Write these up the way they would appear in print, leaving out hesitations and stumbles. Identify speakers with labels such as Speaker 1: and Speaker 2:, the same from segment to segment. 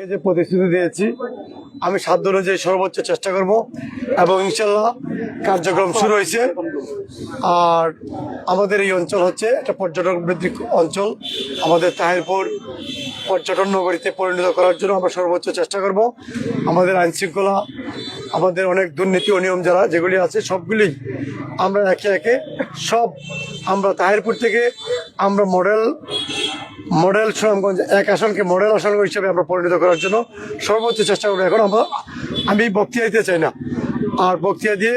Speaker 1: আপনাদেরকে যে প্রতিশ্রুতি দিয়েছি আমি সাধ্য অনুযায়ী সর্বোচ্চ চেষ্টা করব এবং ইনশাল্লাহ কার্যক্রম শুরু হয়েছে। আর আমাদের এই অঞ্চল হচ্ছে একটা পর্যটন বৃদ্ধি অঞ্চল। আমাদের তাহিরপুর পর্যটন নগরীতে পরিণত করার জন্য আমরা সর্বোচ্চ চেষ্টা করব। আমাদের আইন শৃঙ্খলা, আমাদের অনেক দুর্নীতি অনিয়ম যারা যেগুলি আছে সবগুলি আমরা একে একে সব আমরা তাহিরপুর থেকে আমরা মডেল সুনামগঞ্জ এক আসনকে মডেল আসন হিসেবে আমরা পরিণত করার জন্য সর্বোচ্চ চেষ্টা করবো। এখন আমি বক্তৃতা দিতে চাই না, আর বক্তৃতা দিয়ে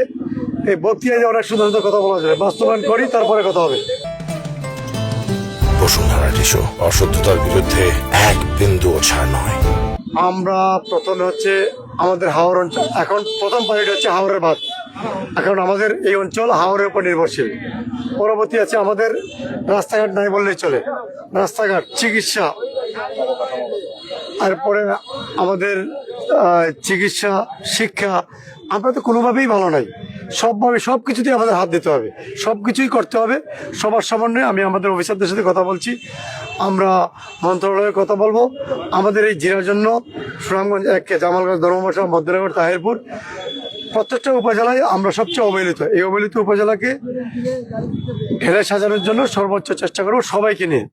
Speaker 1: অনেক সুন্দর কথা বলা যাবে, বাস্তবায়ন করি তারপরে কথা হবে।
Speaker 2: বসুন্ধরা টিস্যু অশুদ্ধতার বিরুদ্ধে এক বিন্দুও ছাড় নয়।
Speaker 1: আমরা প্রথমে হচ্ছে আমাদের হাওড় অঞ্চল, এখন প্রথম প্রায়োরিটি হচ্ছে হাওড়ের ভাত। এখন আমাদের এই অঞ্চল হাওড়ের উপর নির্ভরশীল। পরবর্তী আছে আমাদের রাস্তাঘাট নাই বললেই চলে, রাস্তাঘাট, চিকিৎসা, তারপরে আমাদের চিকিৎসা, শিক্ষা, আমরা তো কোনোভাবেই ভালো নাই। সব কিছুতেই আমাদের হাত দিতে হবে, সব কিছুই করতে হবে সবার সমন্বয়ে। আমি আমাদের অফিসারদের সাথে কথা বলছি, আমরা মন্ত্রণালয়ে কথা বলবো। আমাদের এই জেলার জন্য সুনামগঞ্জ এক, জামালগঞ্জ, ধর্মপাশা, মধ্যনগর, তাহিরপুর প্রত্যেকটা উপজেলায় আমরা সবচেয়ে অবহেলিত। এই অবহেলিত উপজেলাকে ঢেলে সাজানোর জন্য সর্বোচ্চ চেষ্টা করবো সবাইকে নিয়ে।